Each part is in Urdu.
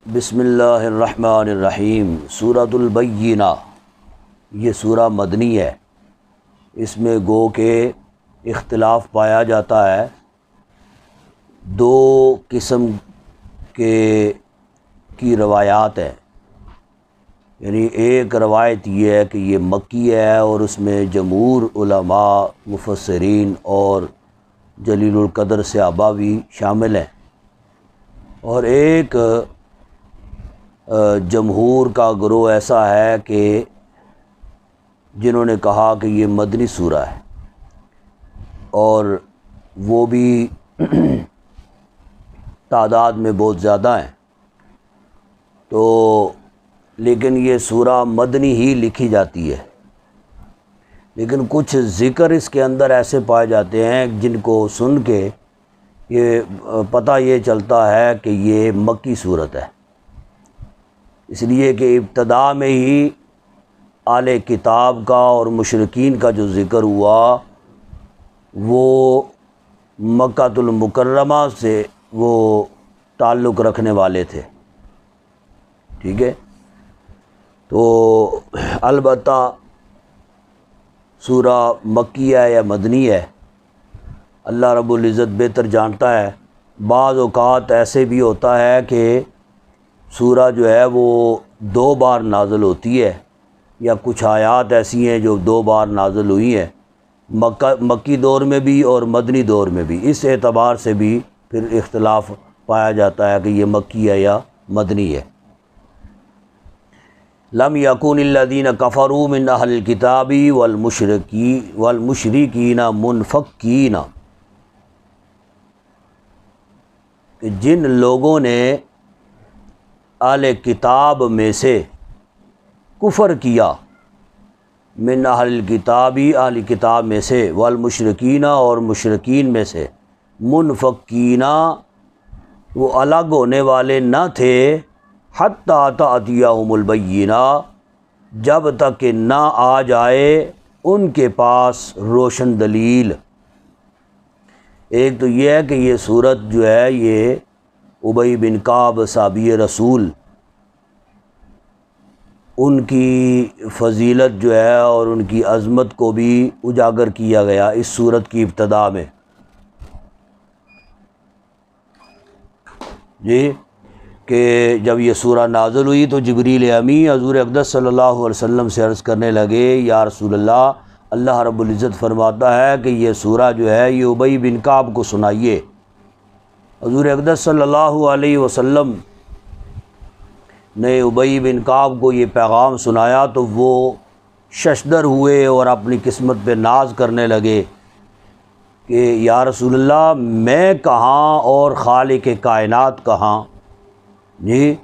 بسم اللہ الرحمن الرحیم۔ سورۃ البینہ، یہ سورہ مدنی ہے۔ اس میں گو کہ اختلاف پایا جاتا ہے۔ دو قسم کی روایات ہیں، یعنی ایک روایت یہ ہے کہ یہ مکی ہے اور اس میں جمہور علماء مفسرین اور جلیل القدر صحابہ بھی شامل ہیں، اور ایک جمہور کا گروہ ایسا ہے کہ جنہوں نے کہا کہ یہ مدنی سورہ ہے، اور وہ بھی تعداد میں بہت زیادہ ہیں۔ تو لیکن یہ سورہ مدنی ہی لکھی جاتی ہے، لیکن کچھ ذکر اس کے اندر ایسے پائے جاتے ہیں جن کو سن کے یہ پتہ یہ چلتا ہے کہ یہ مکی صورت ہے، اس لیے کہ ابتدا میں ہی اہل کتاب کا اور مشرکین کا جو ذکر ہوا وہ مکہ المکرمہ سے وہ تعلق رکھنے والے تھے، ٹھیک ہے۔ تو البتہ سورہ مکی ہے یا مدنی ہے، اللہ رب العزت بہتر جانتا ہے۔ بعض اوقات ایسے بھی ہوتا ہے کہ سورہ جو ہے وہ دو بار نازل ہوتی ہے، یا کچھ آیات ایسی ہیں جو دو بار نازل ہوئی ہیں، مکی دور میں بھی اور مدنی دور میں بھی۔ اس اعتبار سے بھی پھر اختلاف پایا جاتا ہے کہ یہ مکی ہے یا مدنی ہے۔ لم یکن الذین کفروا من اہل الکتاب والمشرکین منفکین، کہ جن لوگوں نے اہل کتاب میں سے کفر کیا، من اہل الکتابی اہل کتاب میں سے، والمشرکین اور مشرکین میں سے، منفکین وہ الگ ہونے والے نہ تھے، حتی تأتیہم البینہ جب تک کہ نہ آ جائے ان کے پاس روشن دلیل۔ ایک تو یہ ہے کہ یہ صورت جو ہے یہ ابی بن کعب صحابی رسول، ان کی فضیلت جو ہے اور ان کی عظمت کو بھی اجاگر کیا گیا اس صورت کی ابتدا میں، جی، کہ جب یہ سورہ نازل ہوئی تو جبریل امی حضور اقدس صلی اللہ علیہ وسلم سے عرض کرنے لگے، یا رسول اللہ، اللہ رب العزت فرماتا ہے کہ یہ سورہ جو ہے یہ ابی بن کعب کو سنائیے۔ حضور اقدس صلی اللہ علیہ وسلم نے ابی بن کعب کو یہ پیغام سنایا تو وہ ششدر ہوئے اور اپنی قسمت پہ ناز کرنے لگے کہ یا رسول اللہ، میں کہاں اور خالق کائنات کہاں، جی،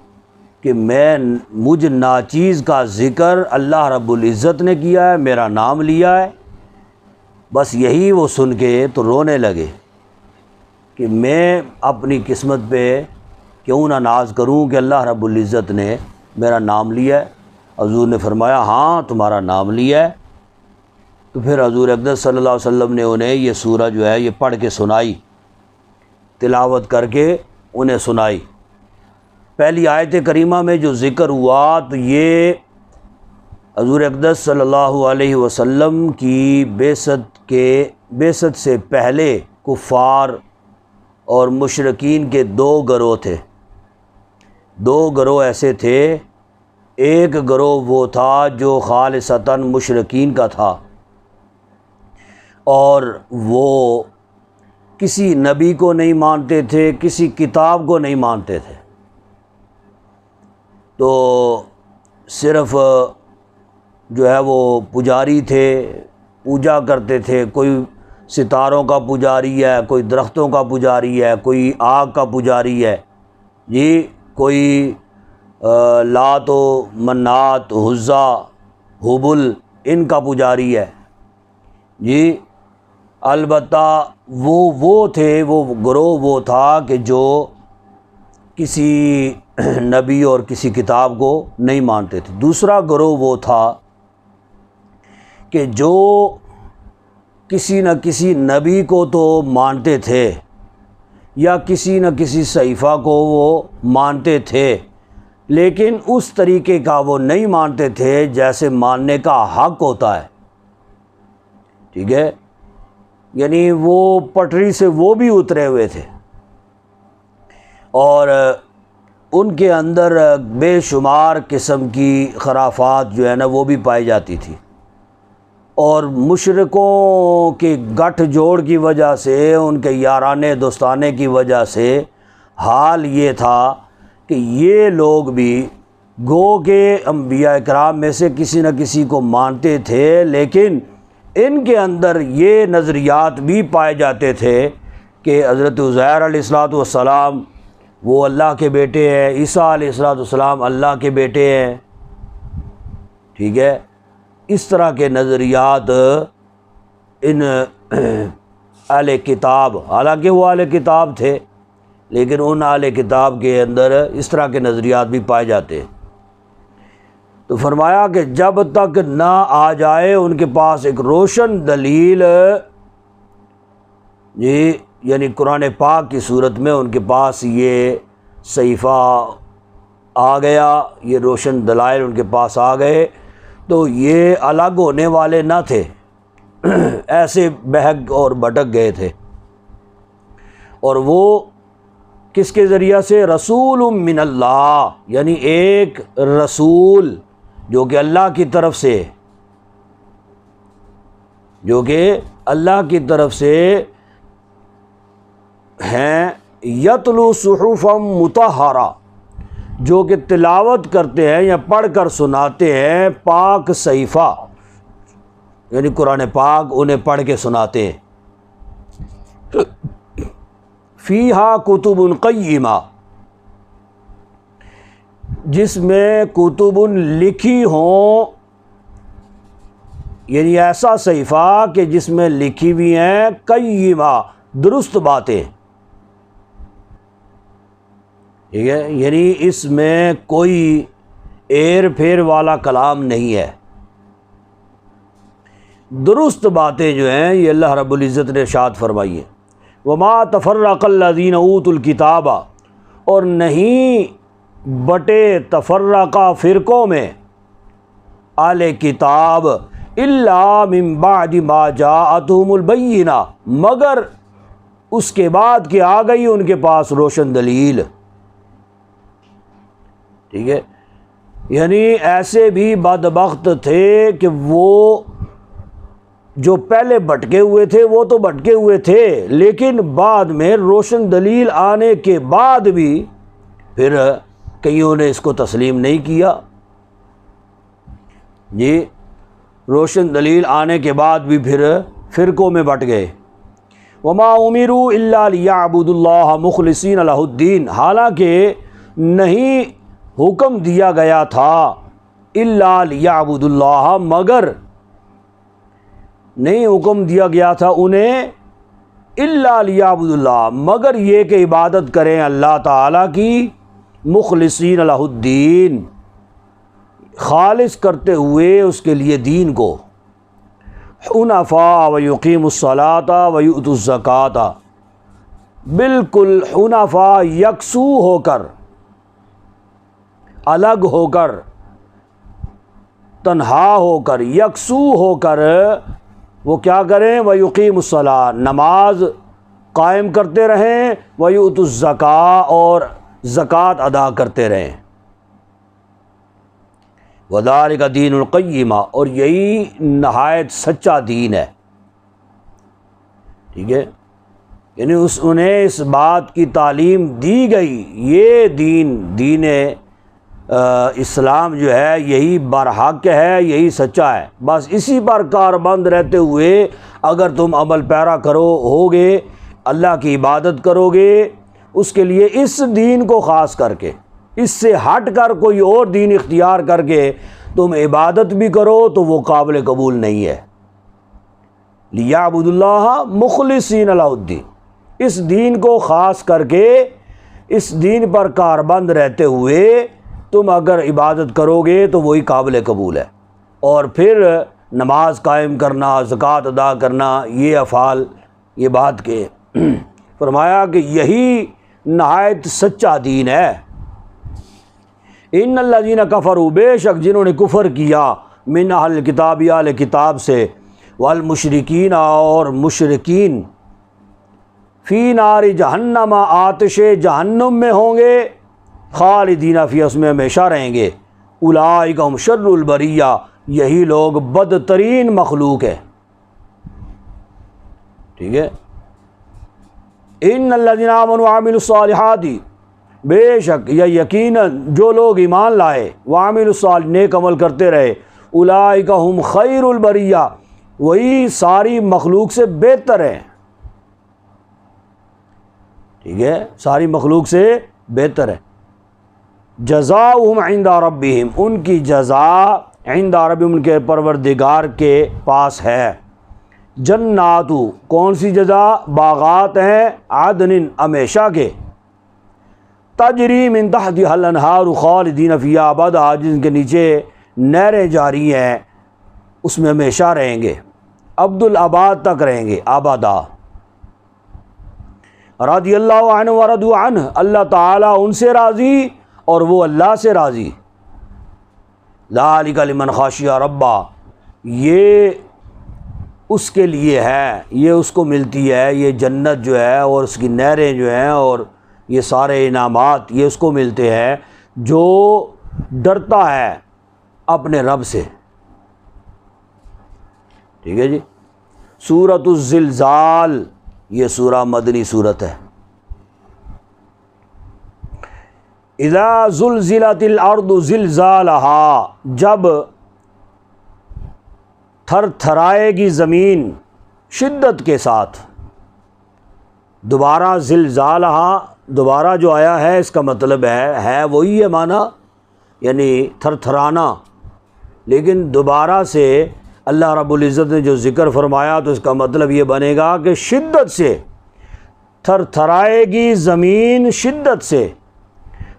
کہ مجھ ناچیز کا ذکر اللہ رب العزت نے کیا ہے، میرا نام لیا ہے، بس یہی وہ سن کے تو رونے لگے کہ میں اپنی قسمت پہ کیوں نہ ناز کروں کہ اللہ رب العزت نے میرا نام لیا ہے۔ حضور نے فرمایا ہاں تمہارا نام لیا ہے۔ تو پھر حضور اقدس صلی اللہ علیہ وسلم نے انہیں یہ سورہ جو ہے یہ پڑھ کے سنائی، تلاوت کر کے انہیں سنائی۔ پہلی آیت کریمہ میں جو ذکر ہوا تو یہ حضور اقدس صلی اللہ علیہ وسلم کی بعثت سے پہلے کفار اور مشرکین کے دو گروہ تھے۔ دو گروہ ایسے تھے، ایک گروہ وہ تھا جو خالصتاً مشرکین کا تھا، اور وہ کسی نبی کو نہیں مانتے تھے، کسی کتاب کو نہیں مانتے تھے، تو صرف جو ہے وہ پجاری تھے، پوجا کرتے تھے، کوئی ستاروں کا پجاری ہے، کوئی درختوں کا پجاری ہے، کوئی آگ کا پجاری ہے، جی، کوئی لات و منات، عزا، حبل، ان کا پجاری ہے، جی۔ البتہ وہ تھے، وہ گروہ وہ تھا کہ جو کسی نبی اور کسی کتاب کو نہیں مانتے تھے۔ دوسرا گروہ وہ تھا کہ جو کسی نہ کسی نبی کو تو مانتے تھے، یا کسی نہ کسی صحیفہ کو وہ مانتے تھے، لیکن اس طریقے کا وہ نہیں مانتے تھے جیسے ماننے کا حق ہوتا ہے، ٹھیک ہے، یعنی وہ پٹری سے وہ بھی اترے ہوئے تھے، اور ان کے اندر بے شمار قسم کی خرافات جو ہے نا وہ بھی پائی جاتی تھی، اور مشرکوں کے گٹھ جوڑ کی وجہ سے، ان کے یارانے دوستانے کی وجہ سے حال یہ تھا کہ یہ لوگ بھی گو کہ انبیاء کرام میں سے کسی نہ کسی کو مانتے تھے، لیکن ان کے اندر یہ نظریات بھی پائے جاتے تھے کہ حضرت عزیر علیہ الصلوۃ والسلام وہ اللہ کے بیٹے ہیں، عیسیٰ علیہ الصلوۃ والسلام اللہ کے بیٹے ہیں، ٹھیک ہے، اس طرح کے نظریات ان اہل کتاب، حالانکہ وہ اہل کتاب تھے لیکن ان اہل کتاب کے اندر اس طرح کے نظریات بھی پائے جاتے ہیں۔ تو فرمایا کہ جب تک نہ آ جائے ان کے پاس ایک روشن دلیل، جی یعنی قرآن پاک کی صورت میں ان کے پاس یہ صحیفہ آ گیا، یہ روشن دلائل ان کے پاس آ گئے، تو یہ الگ ہونے والے نہ تھے، ایسے بہک اور بھٹک گئے تھے۔ اور وہ کس کے ذریعہ سے؟ رسول من اللہ، یعنی ایک رسول جو کہ اللہ کی طرف سے، جو کہ اللہ کی طرف سے ہیں، یتلو صحفا مطہرہ، جو کہ تلاوت کرتے ہیں یا پڑھ کر سناتے ہیں پاک صحیفہ، یعنی قرآن پاک انہیں پڑھ کے سناتے ہیں، فیہا کتب قیمہ، جس میں کتب لکھی ہوں، یعنی ایسا صحیفہ کہ جس میں لکھی ہوئی ہیں قیمہ، درست باتیں، ٹھیک ہے، یعنی اس میں کوئی ایر پھیر والا کلام نہیں ہے، درست باتیں جو ہیں یہ اللہ رب العزت نے ارشاد فرمائی ہے۔ وما تفرق الذین اوتوا الکتاب، اور نہیں بٹے تفرقہ فرقوں میں اہل کتاب، الا من بعد ما جاءتہم البینہ، مگر اس کے بعد کہ آ گئی ان کے پاس روشن دلیل، ٹھیک ہے، یعنی ایسے بھی بدبخت تھے کہ وہ جو پہلے بھٹکے ہوئے تھے وہ تو بھٹکے ہوئے تھے، لیکن بعد میں روشن دلیل آنے کے بعد بھی پھر کئیوں نے اس کو تسلیم نہیں کیا، جی روشن دلیل آنے کے بعد بھی پھر فرقوں میں بٹ گئے۔ وما امروا الا لیعبدوا اللہ مخلصین لہ الدین، حالانکہ نہیں حکم دیا گیا تھا الا لیعبدوا اللہ، مگر نہیں حکم دیا گیا تھا انہیں الا لیعبدوا اللہ، مگر یہ کہ عبادت کریں اللہ تعالیٰ کی، مخلصین لہ الدین، خالص کرتے ہوئے اس کے لیے دین کو، حنفاء ویقیموا الصلاۃ ویؤتوا الزکوٰۃ، بالکل حنفاء، یکسو ہو کر، الگ ہو کر، تنہا ہو کر، یکسو ہو کر وہ کیا کریں؟ وَيُقِيمُ الصَّلَاةَ، نماز قائم کرتے رہیں، وَيُؤْتُوا الزَّكَاةَ، اور زکوٰۃ ادا کرتے رہیں، وَذَلِكَ دِينُ الْقَيِّمَةِ، اور یہی نہایت سچا دین ہے، ٹھیک ہے، یعنی انہیں اس بات کی تعلیم دی گئی، یہ دین اسلام جو ہے یہی برحق ہے، یہی سچا ہے، بس اسی پر کاربند رہتے ہوئے اگر تم عمل پیرا ہوگے، اللہ کی عبادت کرو گے، اس کے لیے اس دین کو خاص کر کے، اس سے ہٹ کر کوئی اور دین اختیار کر کے تم عبادت بھی کرو تو وہ قابل قبول نہیں ہے۔ لیعبدوا اللہ مخلصین لہ الدین، اس دین کو خاص کر کے، اس دین پر کاربند رہتے ہوئے تم اگر عبادت کرو گے تو وہی قابل قبول ہے، اور پھر نماز قائم کرنا، زکوٰۃ ادا کرنا، یہ افعال، یہ بات کے فرمایا کہ یہی نہایت سچا دین ہے۔ ان الذین کفروا، بے شک جنہوں نے کفر کیا، من اہل کتاب، اہل کتاب سے، والمشرکین اور مشرکین، فی نار جہنم، آتش جہنم میں ہوں گے، خالدین فیہا، اس میں ہمیشہ رہیں گے، اولئک ہم شر البریہ، یہی لوگ بدترین مخلوق ہے. ٹھیک ہے. ان الذین آمنوا وعملوا الصالحات، بے شک یا یقیناً جو لوگ ایمان لائے، وعملوا الصالحات، نیک عمل کرتے رہے، اولئک ہم خیر البریہ، وہی ساری مخلوق سے بہتر ہیں. ٹھیک ہے، ساری مخلوق سے بہتر ہے. جزاؤہم عند ربہم، ان کی جزا عند ربہم، ان کے پروردگار کے پاس ہے. جنات، کون سی جزا؟ باغات ہیں، عدن، ہمیشہ کے، تجری من تحتہا الانہار خالدین فیہا ابدا، جن کے نیچے نہریں جاری ہیں، اس میں ہمیشہ رہیں گے، عبد الآباد تک رہیں گے، ابدا. رضی اللہ عنہ ورضوا عنہ، اللہ تعالیٰ ان سے راضی اور وہ اللہ سے راضی. ذالک لمن خشی ربہ، یہ اس کے لیے ہے، یہ اس کو ملتی ہے، یہ جنت جو ہے اور اس کی نہریں جو ہیں اور یہ سارے انعامات یہ اس کو ملتے ہیں جو ڈرتا ہے اپنے رب سے. ٹھیک ہے جی. سورۃ الزلزال، یہ سورہ مدنی سورت ہے. اذا زلزلت الارض زلزالہا، جب تھر تھرائے گی زمین شدت کے ساتھ. دوبارہ زلزالہا، دوبارہ جو آیا ہے اس کا مطلب ہے وہی ہے معنی، یعنی تھر تھرانا، لیکن دوبارہ سے اللہ رب العزت نے جو ذکر فرمایا تو اس کا مطلب یہ بنے گا کہ شدت سے تھر تھرائے گی زمین، شدت سے.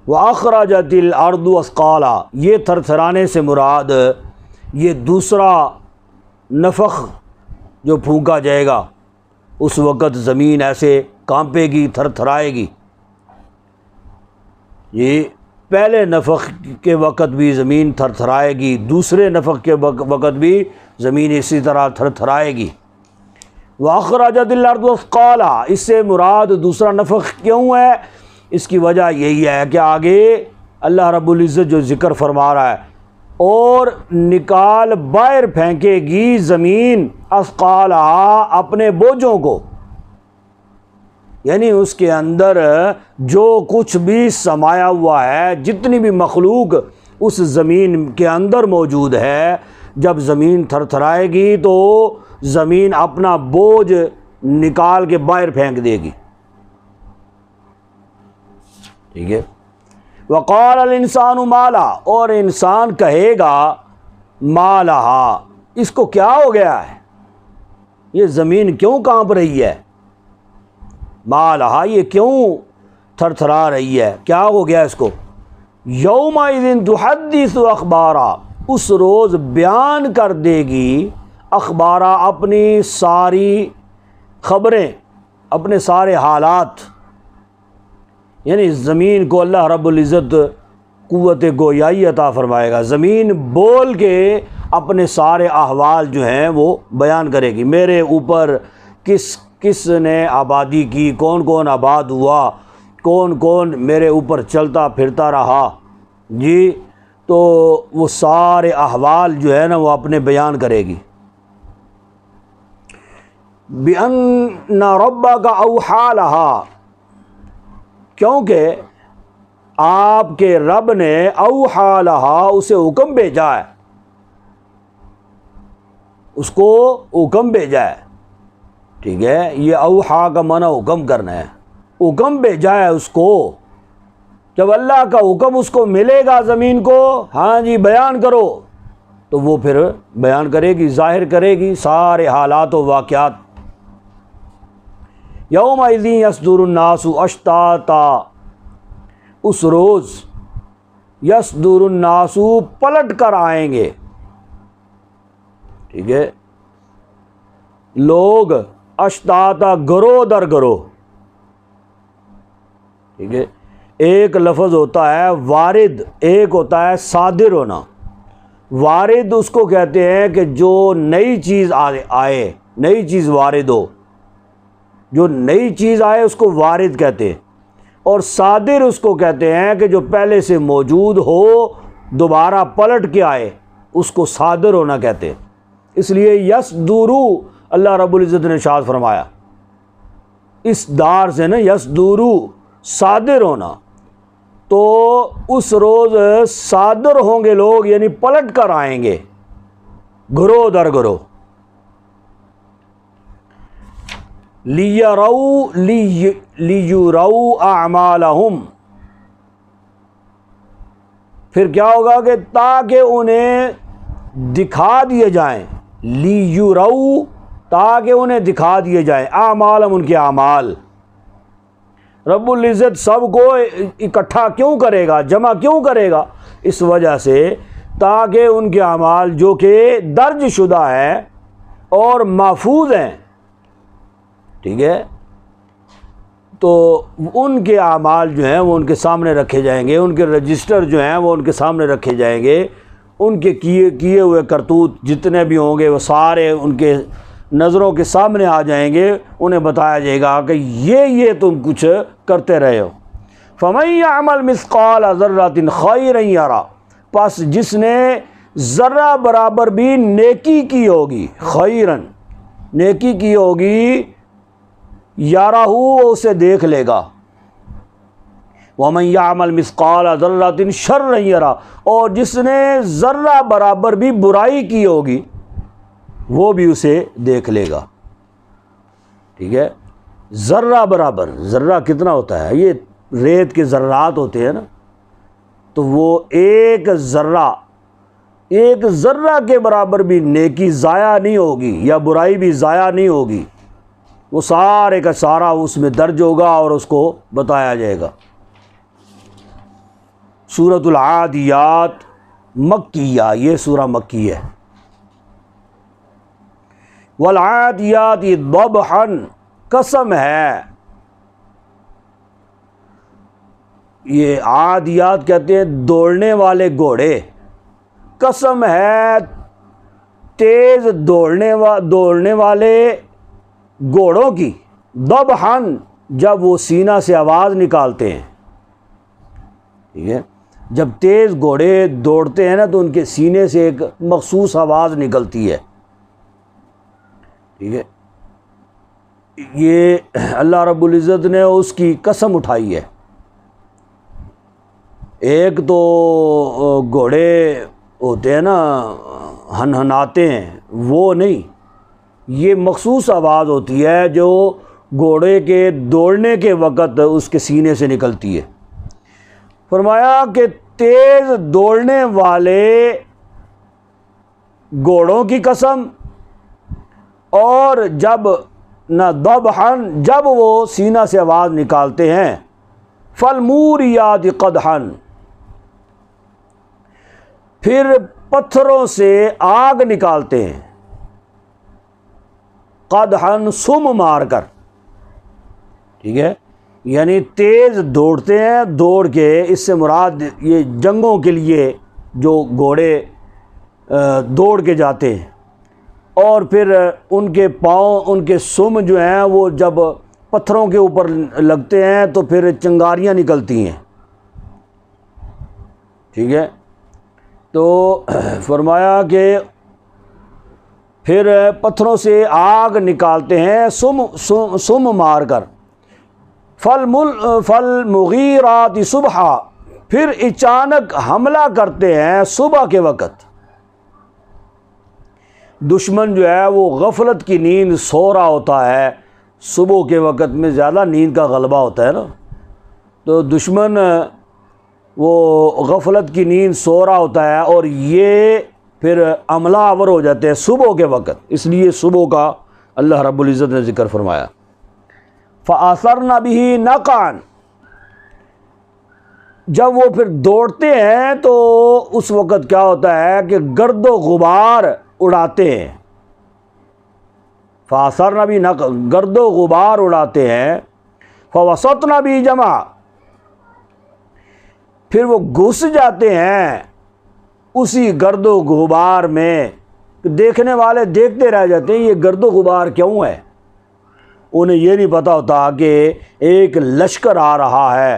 وَأَخْرَجَتِ الْأَرْضُ أَثْقَالَهَا، یہ تھر تھرانے سے مراد یہ دوسرا نفخ جو پھونکا جائے گا، اس وقت زمین ایسے کانپے گی، تھر تھرائے گی. یہ پہلے نفخ کے وقت بھی زمین تھر تھرائے گی، دوسرے نفخ کے وقت بھی زمین اسی طرح تھر تھرائے گی. وَأَخْرَجَتِ الْأَرْضُ أَثْقَالَهَا، اس سے مراد دوسرا نفخ کیوں ہے؟ اس کی وجہ یہی ہے کہ آگے اللہ رب العزت جو ذکر فرما رہا ہے، اور نکال باہر پھینکے گی زمین اثقالہا، اپنے بوجھوں کو، یعنی اس کے اندر جو کچھ بھی سمایا ہوا ہے، جتنی بھی مخلوق اس زمین کے اندر موجود ہے، جب زمین تھر تھرائے گی تو زمین اپنا بوجھ نکال کے باہر پھینک دے گی. ٹھیک ہے. وقال الانسان ما لہا، اور انسان کہے گا ما لہا، اس کو کیا ہو گیا ہے، یہ زمین کیوں کانپ رہی ہے، ما لہا، یہ کیوں تھر تھرا رہی ہے، کیا ہو گیا اس کو. یومئذ تحدث اخبارا، اس روز بیان کر دے گی اخبارا، اپنی ساری خبریں، اپنے سارے حالات. یعنی زمین کو اللہ رب العزت قوت گویائی عطا فرمائے گا، زمین بول کے اپنے سارے احوال جو ہیں وہ بیان کرے گی. میرے اوپر کس نے آبادی کی، کون کون آباد ہوا، کون کون میرے اوپر چلتا پھرتا رہا جی، تو وہ سارے احوال جو ہے نا وہ اپنے بیان کرے گی. بِأَنَّ رَبَّكَ أَوْحَىٰ لَهَا، کیونکہ آپ کے رب نے اوحا لہا، اسے حکم بھیجا ہے، اس کو حکم بھیجا ہے. ٹھیک ہے، یہ اوحا کا معنی حکم کرنا ہے، حکم بھیجا ہے اس کو. جب اللہ کا حکم اس کو ملے گا زمین کو، ہاں جی بیان کرو، تو وہ پھر بیان کرے گی، ظاہر کرے گی سارے حالات و واقعات. یومئذ یصدر الناس اشتاتا، اس روز یصدر الناس پلٹ کر آئیں گے. ٹھیک ہے، لوگ اشتاتا، گروہ در گروہ. ٹھیک ہے، ایک لفظ ہوتا ہے وارد، ایک ہوتا ہے صادر ہونا۔ وارد اس کو کہتے ہیں کہ جو نئی چیز آئے، نئی چیز وارد ہو، جو نئی چیز آئے اس کو وارد کہتے ہیں، اور صادر اس کو کہتے ہیں کہ جو پہلے سے موجود ہو دوبارہ پلٹ کے آئے، اس کو صادر ہونا کہتے ہیں۔ اس لیے یصدرو اللہ رب العزت نے ارشاد فرمایا، اس دار سے نا یصدرو صادر ہونا، تو اس روز صادر ہوں گے لوگ، یعنی پلٹ کر آئیں گے گروہ در گروہ۔ لیروا اعمالہم، پھر کیا ہوگا کہ تاکہ انہیں دکھا دیے جائیں، لیروا تاکہ انہیں دکھا دیے جائیں، اعمالہم ان کے اعمال۔ رب العزت سب کو اکٹھا کیوں کرے گا، جمع کیوں کرے گا؟ اس وجہ سے تاکہ ان کے اعمال جو کہ درج شدہ ہیں اور محفوظ ہیں، ٹھیک ہے، تو ان کے اعمال جو ہیں وہ ان کے سامنے رکھے جائیں گے، ان کے رجسٹر جو ہیں وہ ان کے سامنے رکھے جائیں گے، ان کے کیے ہوئے کرتوت جتنے بھی ہوں گے وہ سارے ان کے نظروں کے سامنے آ جائیں گے، انہیں بتایا جائے گا کہ یہ تم کچھ کرتے رہے ہو۔ فَمَن يَعْمَلْ مِثْقَالَ ذَرَّةٍ خَيْرًا يَرَهُ، پس جس نے ذرہ برابر بھی نیکی کی ہوگی، خیرن نیکی کی ہوگی، یارہ اسے دیکھ لے گا۔ وَمَن يَعْمَلْ مِثْقَالَ ذَرَّةٍ شَرًّا يَرَهُ، اور جس نے ذرہ برابر بھی برائی کی ہوگی وہ بھی اسے دیکھ لے گا، ٹھیک ہے۔ ذرہ برابر، ذرہ کتنا ہوتا ہے؟ یہ ریت کے ذرات ہوتے ہیں نا، تو وہ ایک ذرہ کے برابر بھی نیکی ضائع نہیں ہوگی یا برائی بھی ضائع نہیں ہوگی، وہ سارے کا سارا اس میں درج ہوگا اور اس کو بتایا جائے گا۔ سورۃ العادیات مکیہ، یہ سورہ مکی ہے۔ والعادیات ضبحا، قسم ہے، یہ عادیات کہتے ہیں دوڑنے والے گھوڑے، قسم ہے تیز دوڑنے والے گھوڑوں کی، ضبحا جب وہ سینہ سے آواز نکالتے ہیں، ٹھیک ہے، جب تیز گھوڑے دوڑتے ہیں نا تو ان کے سینے سے ایک مخصوص آواز نکلتی ہے، ٹھیک ہے۔ یہ اللہ رب العزت نے اس کی قسم اٹھائی ہے۔ ایک تو گھوڑے ہوتے ہیں نا ہنہناتے ہیں، وہ نہیں، یہ مخصوص آواز ہوتی ہے جو گھوڑے کے دوڑنے کے وقت اس کے سینے سے نکلتی ہے۔ فرمایا کہ تیز دوڑنے والے گھوڑوں کی قسم، اور جب نہ ضبحاً جب وہ سینہ سے آواز نکالتے ہیں، فالموریات قدحاً پھر پتھروں سے آگ نکالتے ہیں، قدحاً سم مار کر، ٹھیک ہے، یعنی تیز دوڑتے ہیں، دوڑ کے، اس سے مراد یہ جنگوں کے لیے جو گھوڑے دوڑ کے جاتے ہیں، اور پھر ان کے پاؤں، ان کے سم جو ہیں وہ جب پتھروں کے اوپر لگتے ہیں تو پھر چنگاریاں نکلتی ہیں، ٹھیک ہے۔ تو فرمایا کہ پھر پتھروں سے آگ نکالتے ہیں سم مار کر، فالمغیرات صبحا پھر اچانک حملہ کرتے ہیں صبح کے وقت۔ دشمن جو ہے وہ غفلت کی نیند سو رہا ہوتا ہے، صبح کے وقت میں زیادہ نیند کا غلبہ ہوتا ہے نا، تو دشمن وہ غفلت کی نیند سو رہا ہوتا ہے اور یہ پھر عملہ آور ہو جاتے ہیں صبح کے وقت، اس لیے صبح کا اللہ رب العزت نے ذکر فرمایا۔ فَأَثَرْنَ بِهِ نَقْعًا جب وہ پھر دوڑتے ہیں تو اس وقت کیا ہوتا ہے کہ گرد و غبار اڑاتے ہیں، فَأَثَرْنَ بِهِ نَقْعًا، گرد و غبار اڑاتے ہیں، فَوَسَطْنَ بِهِ جَمْعًا پھر وہ گھس جاتے ہیں اسی گرد و غبار میں، دیکھنے والے دیکھتے رہ جاتے ہیں یہ گرد و غبار کیوں ہے، انہیں یہ نہیں پتہ ہوتا کہ ایک لشکر آ رہا ہے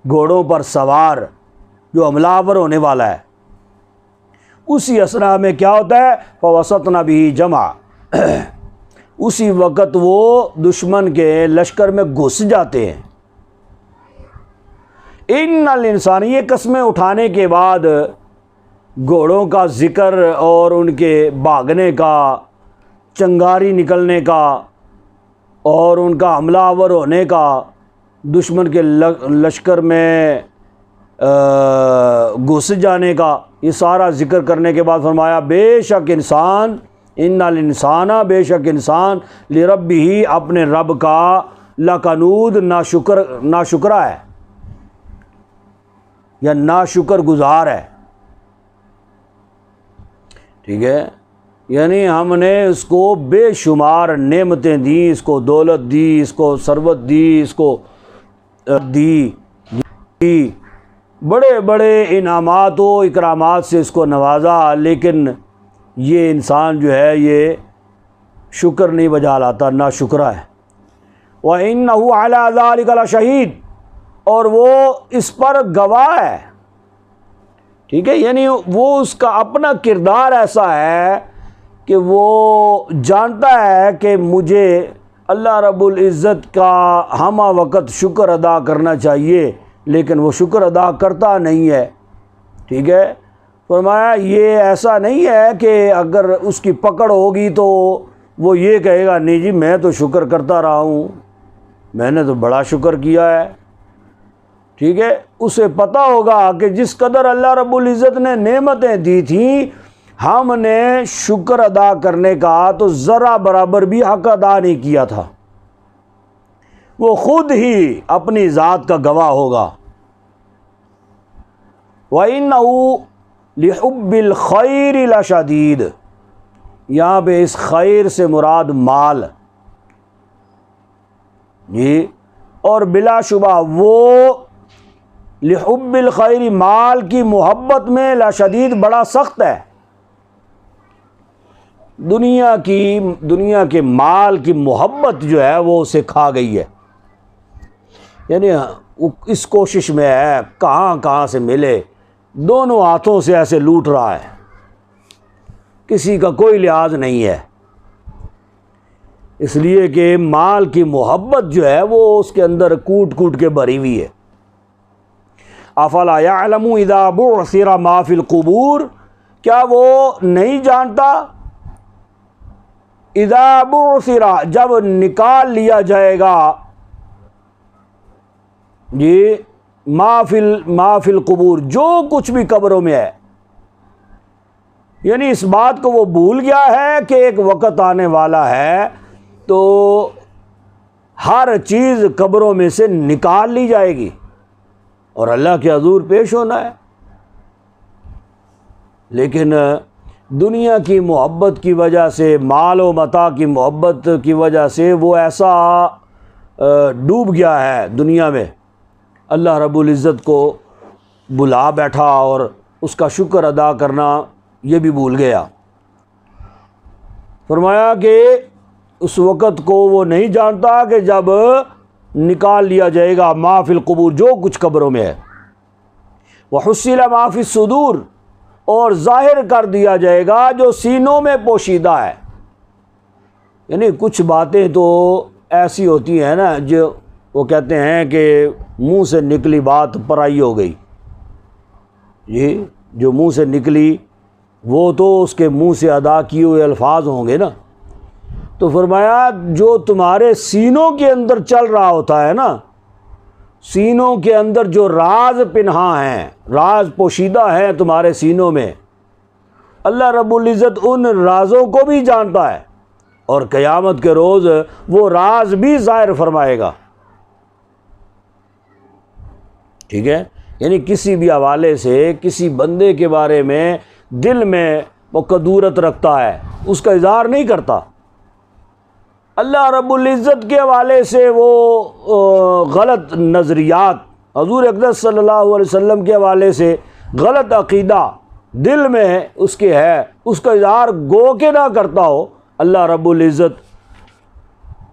گھوڑوں پر سوار جو حملہ آور ہونے والا ہے۔ اسی اسنا میں کیا ہوتا ہے، فوسطنا بھی جمع، اسی وقت وہ دشمن کے لشکر میں گھس جاتے ہیں۔ ان الانسان، یہ قسمیں اٹھانے کے بعد گھوڑوں کا ذکر اور ان کے بھاگنے کا، چنگاری نکلنے کا اور ان کا حملہ آور ہونے کا، دشمن کے لشکر میں گھس جانے کا، یہ سارا ذکر کرنے کے بعد فرمایا بے شک انسان، ان الانسان، بے شک انسان لربہ، اپنے رب کا لکنود، ناشکرہ ہے یا ناشکر گزار ہے۔ ٹھیک ہے، یعنی ہم نے اس کو بے شمار نعمتیں دی، اس کو دولت دی، اس کو ثروت دی، اس کو دی، بڑے بڑے انعامات و اکرامات سے اس کو نوازا، لیکن یہ انسان جو ہے یہ شکر نہیں بجا لاتا، ناشکرہ ہے۔ وَإِنَّهُ عَلَىٰ ذَلِكَ لَشَهِيدٌ، اور وہ اس پر گواہ ہے۔ ٹھیک ہے، یعنی وہ اس کا اپنا کردار ایسا ہے کہ وہ جانتا ہے کہ مجھے اللہ رب العزت کا ہمہ وقت شکر ادا کرنا چاہیے، لیکن وہ شکر ادا کرتا نہیں ہے۔ ٹھیک ہے، فرمایا یہ ایسا نہیں ہے کہ اگر اس کی پکڑ ہوگی تو وہ یہ کہے گا نہیں جی میں تو شکر کرتا رہا ہوں، میں نے تو بڑا شکر کیا ہے۔ ٹھیک ہے، اسے پتہ ہوگا کہ جس قدر اللہ رب العزت نے نعمتیں دی تھیں، ہم نے شکر ادا کرنے کا تو ذرا برابر بھی حق ادا نہیں کیا تھا، وہ خود ہی اپنی ذات کا گواہ ہوگا۔ وَإِنَّهُ لِحُبِّ الْخَيْرِ لَشَدِيدٌ، یہاں پہ اس خیر سے مراد مال جی، اور بلا شبہ وہ لحب الخیر، مال کی محبت میں لشدید، بڑا سخت ہے۔ دنیا کے مال کی محبت جو ہے وہ اسے کھا گئی ہے، یعنی اس کوشش میں ہے کہاں سے ملے، دونوں ہاتھوں سے ایسے لوٹ رہا ہے، کسی کا کوئی لحاظ نہیں ہے، اس لیے کہ مال کی محبت جو ہے وہ اس کے اندر کوٹ کے بھری ہوئی ہے۔ افلا یعلم اذا بعثر ما فی القبور، کیا وہ نہیں جانتا، اذا بعثر، جب نکال لیا جائے گا جی، ما فی القبور، جو کچھ بھی قبروں میں ہے، یعنی اس بات کو وہ بھول گیا ہے کہ ایک وقت آنے والا ہے تو ہر چیز قبروں میں سے نکال لی جائے گی اور اللہ کے حضور پیش ہونا ہے۔ لیکن دنیا کی محبت کی وجہ سے، مال و متاع کی محبت کی وجہ سے وہ ایسا ڈوب گیا ہے دنیا میں، اللہ رب العزت کو بلا بیٹھا اور اس کا شکر ادا کرنا یہ بھی بھول گیا۔ فرمایا کہ اس وقت کو وہ نہیں جانتا کہ جب نکال لیا جائے گا ما فی القبور، جو کچھ قبروں میں ہے، وحصل ما فی الصدور، اور ظاہر کر دیا جائے گا جو سینوں میں پوشیدہ ہے۔ یعنی کچھ باتیں تو ایسی ہوتی ہیں نا جو وہ کہتے ہیں کہ منہ سے نکلی بات پرائی ہو گئی، یہ جو منہ سے نکلی وہ تو اس کے منہ سے ادا کیے ہوئے الفاظ ہوں گے نا۔ تو فرمایا جو تمہارے سینوں کے اندر چل رہا ہوتا ہے نا، سینوں کے اندر جو راز پنہاں ہیں، راز پوشیدہ ہیں تمہارے سینوں میں، اللہ رب العزت ان رازوں کو بھی جانتا ہے اور قیامت کے روز وہ راز بھی ظاہر فرمائے گا۔ ٹھیک ہے، یعنی کسی بھی حوالے سے کسی بندے کے بارے میں دل میں وہ کدورت رکھتا ہے، اس کا اظہار نہیں کرتا، اللہ رب العزت کے حوالے سے وہ غلط نظریات حضور اقدس صلی اللہ علیہ وسلم کے حوالے سے غلط عقیدہ دل میں اس کے ہے، اس کا اظہار گو کہ نہ کرتا ہو، اللہ رب العزت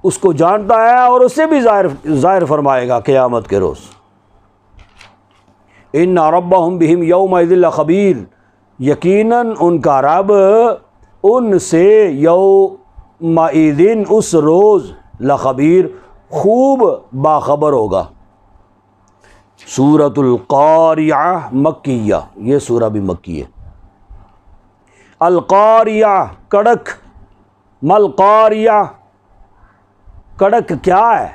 اس کو جانتا ہے اور اسے بھی ظاہر فرمائے گا قیامت کے روز۔ ان ربہم بہم یومئذ لخبیر، یقیناً ان کا رب ان سے یومئذ اس روز لخبیر خوب باخبر ہوگا۔ سورۃ القاریعہ مکیہ، یہ سورہ بھی مکی ہے۔ القاریعہ کڑک، مل قاریعہ کڑک کیا ہے؟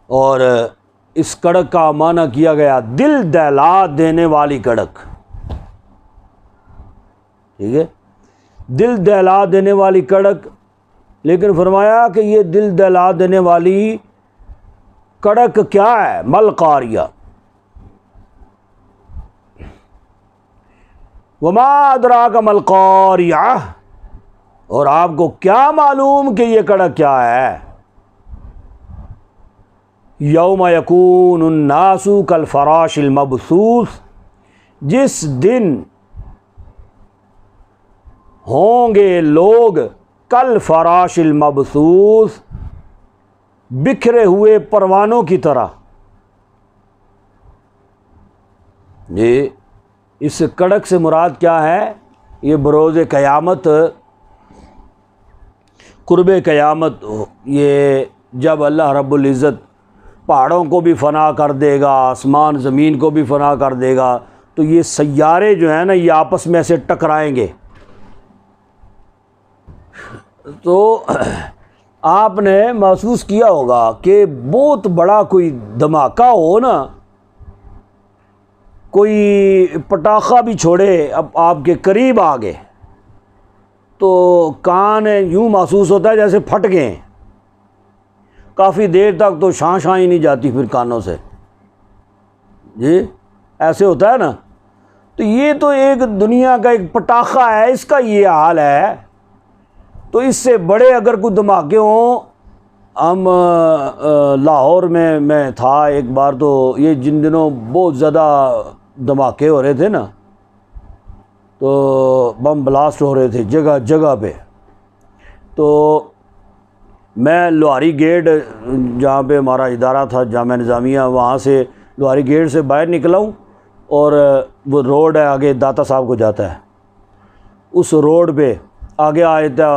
اور اس کڑک کا معنی کیا گیا دل دہلا دینے والی کڑک، ٹھیک ہے، دل دہلا دینے والی کڑک۔ لیکن فرمایا کہ یہ دل دہلا دینے والی کڑک کیا ہے؟ مل قاریہ، وما ادراک مل قاریہ، اور آپ کو کیا معلوم کہ یہ کڑک کیا ہے؟ یوم یکون الناس کالفراش المبثوث، جس دن ہوں گے لوگ کالفراش المبثوث، بکھرے ہوئے پروانوں کی طرح۔ یہ اس کڑک سے مراد کیا ہے؟ یہ بروز قیامت، قرب قیامت، یہ جب اللہ رب العزت پہاڑوں کو بھی فنا کر دے گا، آسمان زمین کو بھی فنا کر دے گا، تو یہ سیارے جو ہیں نا یہ آپس میں ایسے ٹکرائیں گے۔ تو آپ نے محسوس کیا ہوگا کہ بہت بڑا کوئی دھماکہ ہو نا، کوئی پٹاخہ بھی چھوڑے اب آپ کے قریب آ گئے تو کان یوں محسوس ہوتا ہے جیسے پھٹ گئے ہیں، کافی دیر تک تو شاں ہی نہیں جاتی پھر کانوں سے، جی ایسے ہوتا ہے نا۔ تو یہ تو ایک دنیا کا ایک پٹاخہ ہے، اس کا یہ حال ہے۔ تو اس سے بڑے اگر کوئی دھماکے ہوں، ہم لاہور میں تھا ایک بار، تو یہ جن دنوں بہت زیادہ دھماکے ہو رہے تھے نا، تو بم بلاسٹ ہو رہے تھے جگہ جگہ پہ، تو میں لوہاری گیٹ جہاں پہ ہمارا ادارہ تھا جامعہ نظامیہ، وہاں سے لوہاری گیٹ سے باہر نکلا ہوں، اور وہ روڈ ہے آگے داتا صاحب کو جاتا ہے، اس روڈ پہ آگے آیا تھا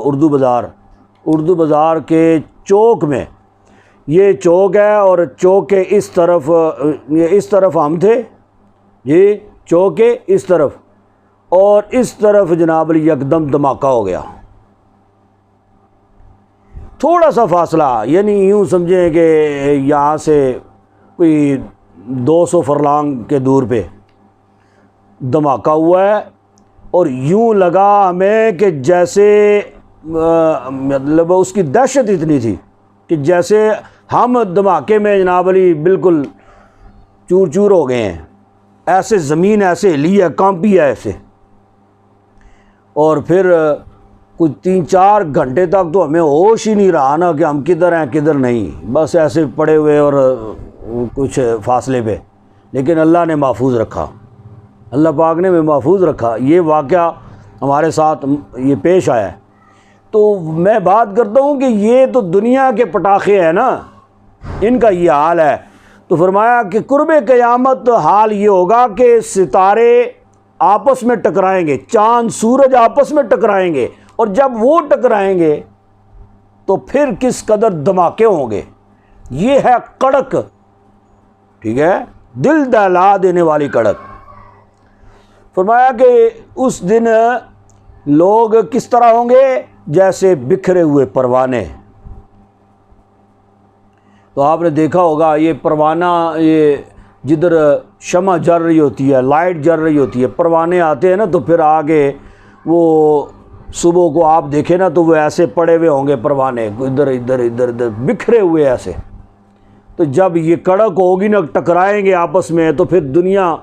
اردو بازار کے چوک میں، یہ چوک ہے، اور چوک کے اس طرف ہم تھے، یہ چوک کے اس طرف، اور اس طرف جناب یکدم دھماکہ ہو گیا، تھوڑا سا فاصلہ، یعنی یوں سمجھیں کہ یہاں سے کوئی 200 فرلانگ کے دور پہ دھماکہ ہوا ہے، اور یوں لگا ہمیں کہ جیسے مطلب اس کی دہشت اتنی تھی کہ جیسے ہم دھماکے میں جناب علی بالکل چور چور ہو گئے ہیں، ایسے زمین ایسے ہلی ہے، کانپی ہے ایسے۔ اور پھر کچھ 3-4 گھنٹے تک تو ہمیں ہوش ہی نہیں رہا نا کہ ہم کدھر ہیں کدھر نہیں، بس ایسے پڑے ہوئے اور کچھ فاصلے پہ، لیکن اللہ نے محفوظ رکھا، اللہ پاک نے محفوظ رکھا۔ یہ واقعہ ہمارے ساتھ یہ پیش آیا ہے۔ تو میں بات کرتا ہوں کہ یہ تو دنیا کے پٹاخے ہیں نا، ان کا یہ حال ہے۔ تو فرمایا کہ قرب قیامت حال یہ ہوگا کہ ستارے آپس میں ٹکرائیں گے، چاند سورج آپس میں ٹکرائیں گے، اور جب وہ ٹکرائیں گے تو پھر کس قدر دھماکے ہوں گے۔ یہ ہے کڑک، ٹھیک ہے، دل دہلا دینے والی کڑک۔ فرمایا کہ اس دن لوگ کس طرح ہوں گے؟ جیسے بکھرے ہوئے پروانے۔ تو آپ نے دیکھا ہوگا یہ پروانہ، یہ جدھر شمع جل رہی ہوتی ہے، لائٹ جل رہی ہوتی ہے، پروانے آتے ہیں نا، تو پھر آگے وہ صبح کو آپ دیکھیں نا تو وہ ایسے پڑے ہوئے ہوں گے پروانے، ادھر ادھر ادھر ادھر بکھرے ہوئے ایسے۔ تو جب یہ کڑک ہوگی نا، ٹکرائیں گے آپس میں، تو پھر دنیا،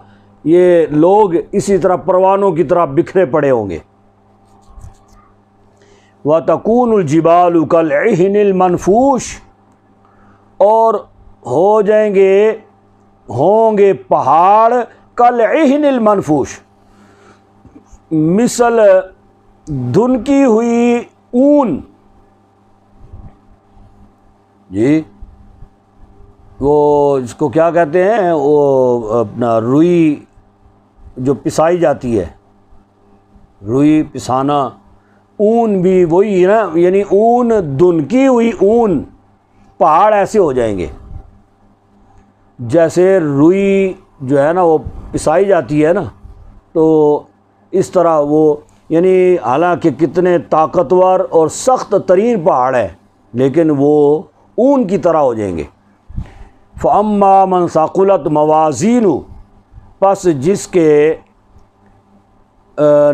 یہ لوگ اسی طرح پروانوں کی طرح بکھرے پڑے ہوں گے۔ وَتَكُونُ الْجِبَالُ كَالْعِهْنِ الْمَنْفُوشِ، اور ہو جائیں گے، ہوں گے پہاڑ کالعہن المنفوش، مثل دھنکی ہوئی اون، جی وہ جس کو کیا کہتے ہیں، وہ اپنا روئی جو پسائی جاتی ہے، روئی پسانا، اون بھی وہی ہے نا، یعنی اون، دھنکی ہوئی اون، پہاڑ ایسے ہو جائیں گے جیسے روئی جو ہے نا وہ پسائی جاتی ہے نا، تو اس طرح وہ، یعنی حالانکہ کتنے طاقتور اور سخت ترین پہاڑ ہے لیکن وہ اون کی طرح ہو جائیں گے۔ فَأَمَّا مَنْ ثَقُلَتْ مَوَازِينُهُ، پس جس کے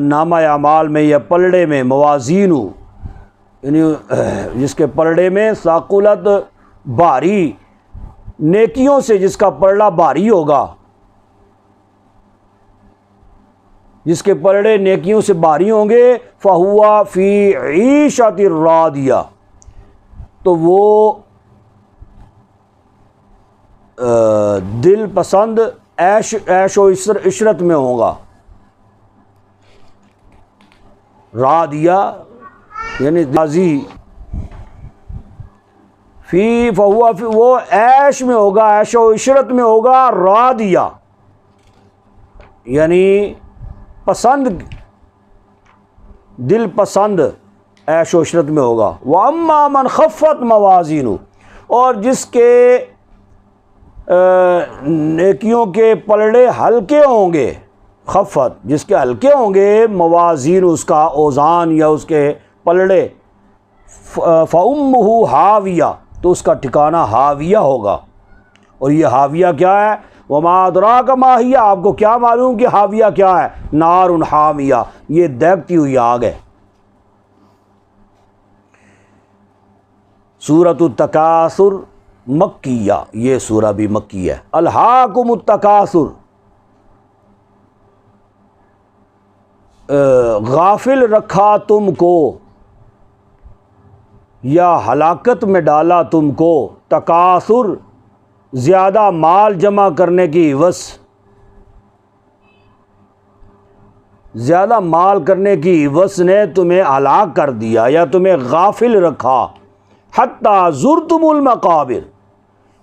نامہ اعمال میں یا پلڑے میں، موازین، یعنی جس کے پلڑے میں، ثقلت بھاری، نیکیوں سے جس کا پلڑا بھاری ہوگا، جس کے پلڑے نیکیوں سے بھاری ہوں گے، فَهُوَ فِي عِيشَةٍ رَاضِيَةٍ، تو وہ دل پسند عیش و عشرت میں ہوگا۔ راضیہ یعنی راضی، وہ عیش میں ہوگا، عیش و عشرت میں ہوگا، راضیہ یعنی پسند، دل پسند عیش و عشرت میں ہوگا۔ وَأَمَّا مَنْ خَفَّتْ مَوَازِينُهُ، اور جس کے نیکیوں کے پلڑے ہلکے ہوں گے، خفت جس کے ہلکے ہوں گے، موازین اس کا اوزان یا اس کے پلڑے، فَأُمُّهُ حَاوِيَةٌ، تو اس کا ٹھکانہ حاویہ ہوگا۔ اور یہ حاویہ کیا ہے؟ وَمَا أَدْرَاكَ مَا هِيَ، آپ کو کیا معلوم کہ حاویہ کیا ہے؟ نار حامیہ، یہ دیکھتی ہوئی آگ ہے۔ سورۃ التکاثر مکیہ، یہ سورہ بھی مکی ہے۔ الہاکم التکاثر، غافل رکھا تم کو یا ہلاکت میں ڈالا تم کو، تکاثر زیادہ مال جمع کرنے کی عوض، زیادہ مال کرنے کی عوض نے تمہیں ہلاک کر دیا یا تمہیں غافل رکھا، حتی زرتم المقابر،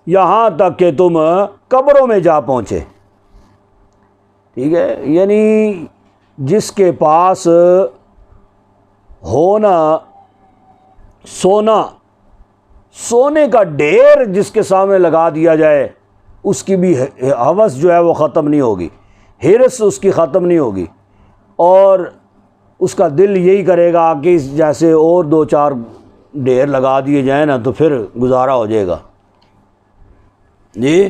یہاں تک کہ تم قبروں میں جا پہنچے۔ ٹھیک ہے، یعنی جس کے پاس ہونا سونا، سونے کا ڈھیر جس کے سامنے لگا دیا جائے، اس کی بھی ہوس جو ہے وہ ختم نہیں ہوگی، ہرس اس کی ختم نہیں ہوگی، اور اس کا دل یہی کرے گا کہ جیسے اور دو چار ڈھیر لگا دیے جائیں نا تو پھر گزارا ہو جائے گا۔ جی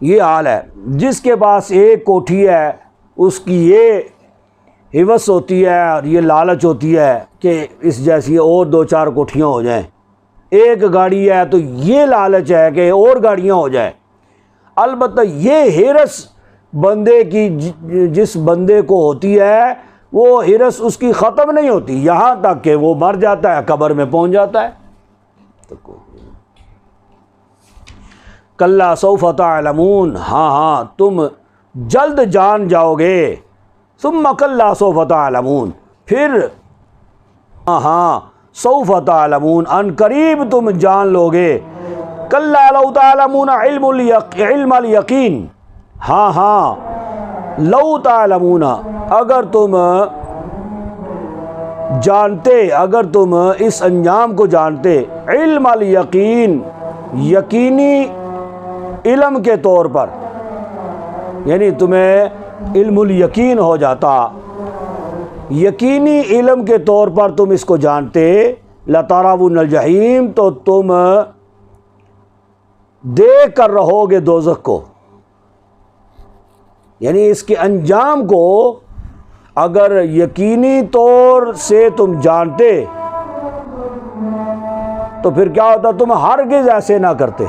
یہ حال ہے، جس کے پاس ایک کوٹھی ہے اس کی یہ ہوس ہوتی ہے اور یہ لالچ ہوتی ہے کہ اس جیسی اور دو چار کوٹھیاں ہو جائیں، ایک گاڑی ہے تو یہ لالچ ہے کہ اور گاڑیاں ہو جائیں۔ البتہ یہ ہرس بندے کی، جس بندے کو ہوتی ہے، وہ ہرس اس کی ختم نہیں ہوتی یہاں تک کہ وہ مر جاتا ہے، قبر میں پہنچ جاتا ہے۔ کلا سوف تعلمون، ہاں تم جلد جان جاؤ گے، ثم کلا سوف تعلمون، پھر ہاں سوف تعلمون، ان قریب تم جان لو گے۔ کلا لو تعلمون علم الیقین، ہاں لو تعلمون، اگر تم جانتے، اگر تم اس انجام کو جانتے، علم الیقین، یقینی علم کے طور پر، یعنی تمہیں علم الیقین ہو جاتا، یقینی علم کے طور پر تم اس کو جانتے، لَتَرَوُنَّ الْجَحِيمَ، تو تم دیکھ کر رہو گے دوزخ کو، یعنی اس کے انجام کو اگر یقینی طور سے تم جانتے تو پھر کیا ہوتا، تم ہرگز ایسے نہ کرتے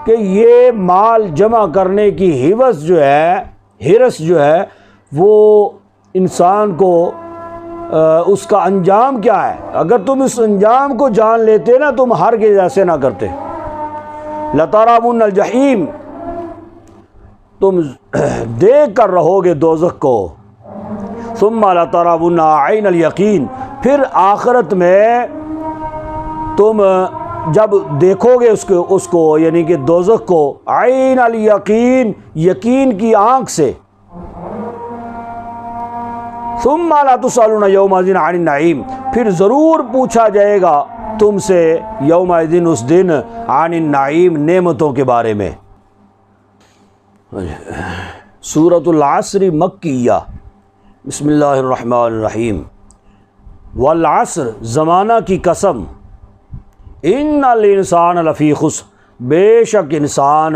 کہ یہ مال جمع کرنے کی ہوس جو ہے، ہرس جو ہے، وہ انسان کو اس کا انجام کیا ہے، اگر تم اس انجام کو جان لیتے نا، تم ہرگز ایسے نہ کرتے۔ لَتَرَوُنَّ الْجَحِيمَ، تم دیکھ کر رہو گے دوزخ کو، ثُمَّ لَتَرَوُنَّهَا عَيْنَ الْيَقِينِ، پھر آخرت میں تم جب دیکھو گے اس کو یعنی کہ دوزخ کو، عین الیقین، یقین کی آنکھ سے، ثم لا تسألون یومئذ عن النعیم، پھر ضرور پوچھا جائے گا تم سے یومئذ اس دن عن النعیم، نعمتوں کے بارے میں۔ سورۃ العصر مکیہ، بسم اللہ الرحمن الرحیم۔ والعصر، زمانہ کی قسم، ان الانسان لفی خسر، بے شک انسان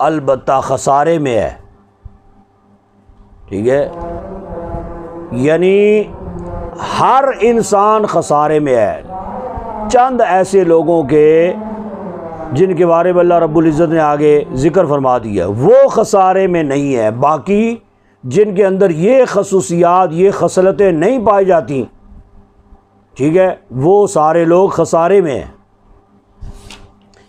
البتہ خسارے میں ہے، ٹھیک ہے، یعنی ہر انسان خسارے میں ہے۔ چند ایسے لوگوں کے جن کے بارے میں اللہ رب العزت نے آگے ذکر فرما دیا وہ خسارے میں نہیں ہے، باقی جن کے اندر یہ خصوصیات، یہ خصلتیں نہیں پائی جاتی، ٹھیک ہے، وہ سارے لوگ خسارے میں ہیں۔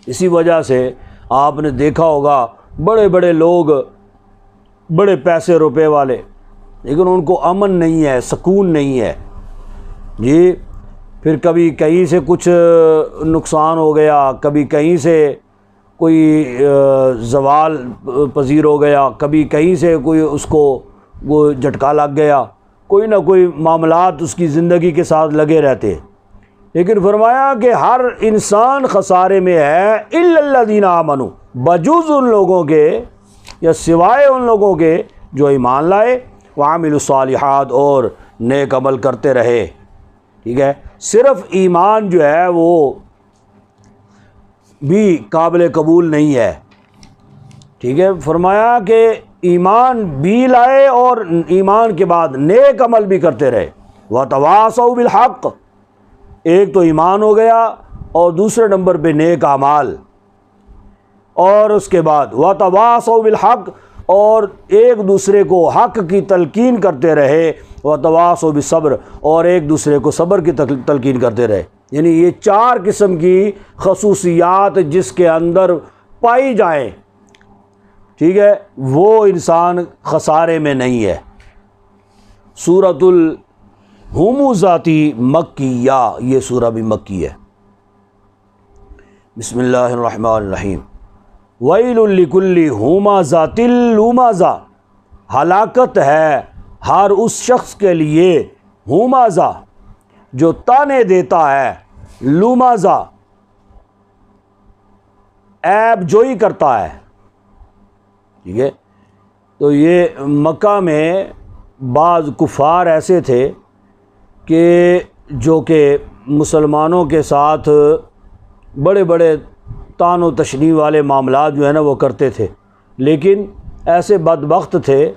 اسی وجہ سے آپ نے دیکھا ہوگا بڑے بڑے لوگ، بڑے پیسے روپے والے، لیکن ان کو امن نہیں ہے، سکون نہیں ہے جی۔ پھر کبھی کہیں سے کچھ نقصان ہو گیا، کبھی کہیں سے کوئی زوال پذیر ہو گیا، کبھی کہیں سے کوئی اس کو وہ جھٹکا لگ گیا، کوئی نہ کوئی معاملات اس کی زندگی کے ساتھ لگے رہتے۔ لیکن فرمایا کہ ہر انسان خسارے میں ہے، الا الذین آمنوا، بجز ان لوگوں کے یا سوائے ان لوگوں کے جو ایمان لائے، وعملوا الصالحات، اور نیک عمل کرتے رہے، ٹھیک ہے۔ صرف ایمان جو ہے وہ بھی قابل قبول نہیں ہے، ٹھیک ہے۔ فرمایا کہ ایمان بھی لائے اور ایمان کے بعد نیک عمل بھی کرتے رہے۔ وَتَوَاصَوْا بِالْحَقِّ، ایک تو ایمان ہو گیا اور دوسرے نمبر پہ نیک اعمال، اور اس کے بعد وَتَوَاصَوْا بِالْحَقِّ، اور ایک دوسرے کو حق کی تلقین کرتے رہے، وَتَوَاصَوْا بِالصَّبْرِ، اور ایک دوسرے کو صبر کی تلقین کرتے رہے۔ یعنی یہ چار قسم کی خصوصیات جس کے اندر پائی جائیں، ٹھیک ہے، وہ انسان خسارے میں نہیں ہے۔ سورۃ الہمزۃ مکیہ، یہ سورہ بھی مکی ہے۔ بسم اللہ الرحمن الرحیم۔ ویل لکل ہمزۃ لمزہ، ہلاکت ہے ہر اس شخص کے لیے، ہمزہ جو تانے دیتا ہے، لمزہ عیب جوئی کرتا ہے، ٹھیک ہے۔ تو یہ مکہ میں بعض کفار ایسے تھے کہ جو کہ مسلمانوں کے ساتھ بڑے بڑے طعن و تشنیع والے معاملات جو ہے نا وہ کرتے تھے، لیکن ایسے بدبخت تھے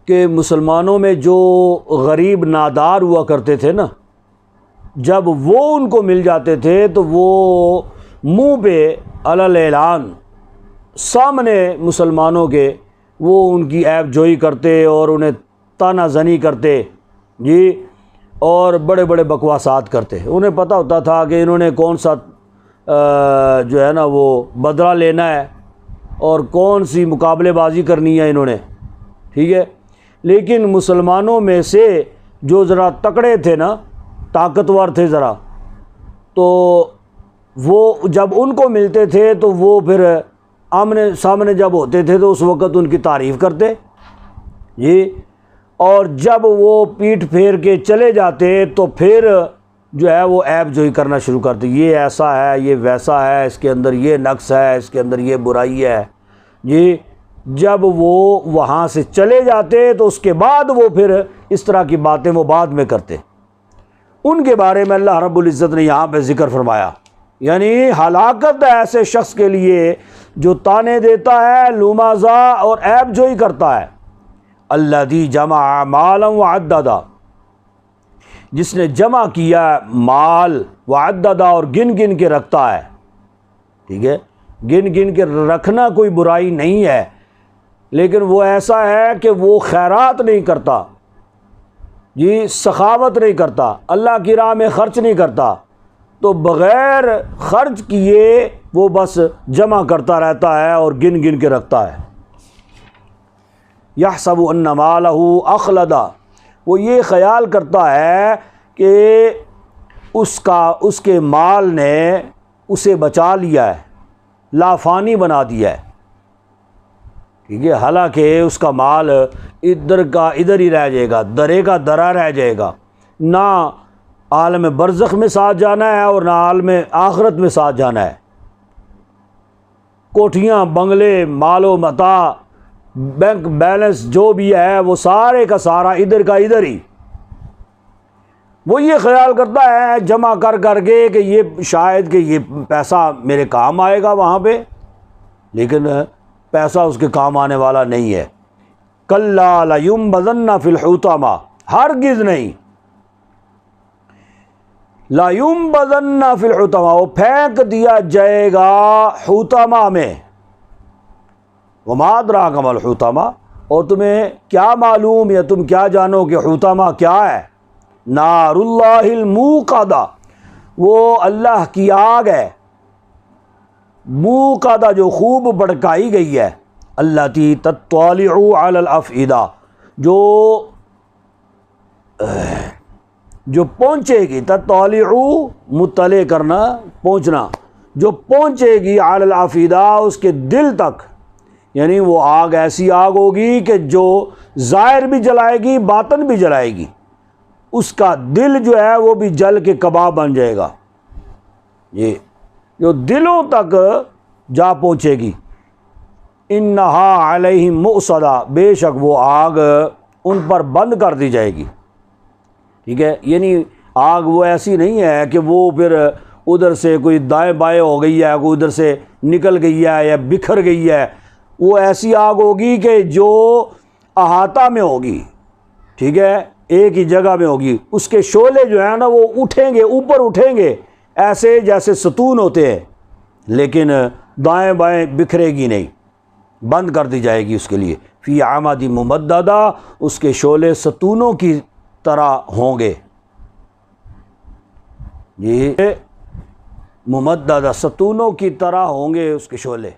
کہ مسلمانوں میں جو غریب نادار ہوا کرتے تھے نا، جب وہ ان کو مل جاتے تھے تو وہ منہ پہ علی الاعلان سامنے مسلمانوں کے وہ ان کی عیب جوئی کرتے اور انہیں طعنہ زنی کرتے جی، اور بڑے بڑے بکواسات کرتے۔ انہیں پتہ ہوتا تھا کہ انہوں نے کون سا جو ہے نا وہ بدلہ لینا ہے اور کون سی مقابلے بازی کرنی ہے انہوں نے، ٹھیک ہے۔ لیکن مسلمانوں میں سے جو ذرا تکڑے تھے نا، طاقتور تھے ذرا، تو وہ جب ان کو ملتے تھے تو وہ پھر آمنے سامنے جب ہوتے تھے تو اس وقت ان کی تعریف کرتے جی، اور جب وہ پیٹھ پھیر کے چلے جاتے تو پھر جو ہے وہ عیب جوئی کرنا شروع کرتے، یہ ایسا ہے، یہ ویسا ہے، اس کے اندر یہ نقص ہے، اس کے اندر یہ برائی ہے جی۔ جب وہ وہاں سے چلے جاتے تو اس کے بعد وہ پھر اس طرح کی باتیں وہ بعد میں کرتے۔ ان کے بارے میں اللہ رب العزت نے یہاں پہ ذکر فرمایا، یعنی ہلاکت ہے ایسے شخص کے لیے جو طعنے دیتا ہے، لمزہ اور عیب جوئی کرتا ہے۔ الذی جمع مالا وعددا، جس نے جمع کیا مال، وعددا اور گن گن کے رکھتا ہے، ٹھیک ہے۔ گن گن کے رکھنا کوئی برائی نہیں ہے، لیکن وہ ایسا ہے کہ وہ خیرات نہیں کرتا جی، سخاوت نہیں کرتا، اللہ کی راہ میں خرچ نہیں کرتا، تو بغیر خرچ کیے وہ بس جمع کرتا رہتا ہے اور گن گن کے رکھتا ہے. یحسب ان مالہ اخلدا، وہ یہ خیال کرتا ہے کہ اس کے مال نے اسے بچا لیا ہے، لافانی بنا دیا ہے. ٹھیک ہے، حالانکہ اس کا مال ادھر کا ادھر ہی رہ جائے گا، درے کا درا رہ جائے گا. نہ عالم برزخ میں ساتھ جانا ہے اور نہ عالم آخرت میں ساتھ جانا ہے. کوٹھیاں، بنگلے، مال و متاع، بینک بیلنس جو بھی ہے وہ سارے کا سارا ادھر کا ادھر ہی. وہ یہ خیال کرتا ہے جمع کر کر کے کہ یہ شاید کہ یہ پیسہ میرے کام آئے گا وہاں پہ، لیکن پیسہ اس کے کام آنے والا نہیں ہے. کلا لینبذن فی الحطمہ، ہرگز نہیں. لینبذن فی الحطمہ، وہ پھینک دیا جائے گا حطمہ میں. وما ادراک ما الحطمہ، اور تمہیں کیا معلوم یا تم کیا جانو کہ حطمہ کیا ہے؟ نار اللہ الموقدہ، وہ اللہ کی آگ ہے، موقدہ جو خوب بھڑکائی گئی ہے. التی تطلع علی الافئدہ، جو پہنچے گی، تطلع مطلع کرنا، پہنچنا، جو پہنچے گی علی الافئدہ اس کے دل تک. یعنی وہ آگ ایسی آگ ہوگی کہ جو ظاہر بھی جلائے گی باطن بھی جلائے گی. اس کا دل جو ہے وہ بھی جل کے کباب بن جائے گا. یہ جو دلوں تک جا پہنچے گی. انہا علیہم مؤصدہ، بے شک وہ آگ ان پر بند کر دی جائے گی. ٹھیک ہے، یعنی آگ وہ ایسی نہیں ہے کہ وہ پھر ادھر سے کوئی دائیں بائیں ہو گئی ہے، کوئی ادھر سے نکل گئی ہے یا بکھر گئی ہے. وہ ایسی آگ ہوگی کہ جو احاطہ میں ہوگی. ٹھیک ہے، ایک ہی جگہ میں ہوگی. اس کے شعلے جو ہیں نا وہ اٹھیں گے، اوپر اٹھیں گے ایسے جیسے ستون ہوتے ہیں، لیکن دائیں بائیں بکھرے گی نہیں، بند کر دی جائے گی اس کے لیے. فی عمد ممددہ، اس کے شعلے ستونوں کی طرح ہوں گے. یہ ممددہ، ستونوں کی طرح ہوں گے اس کے شعلے.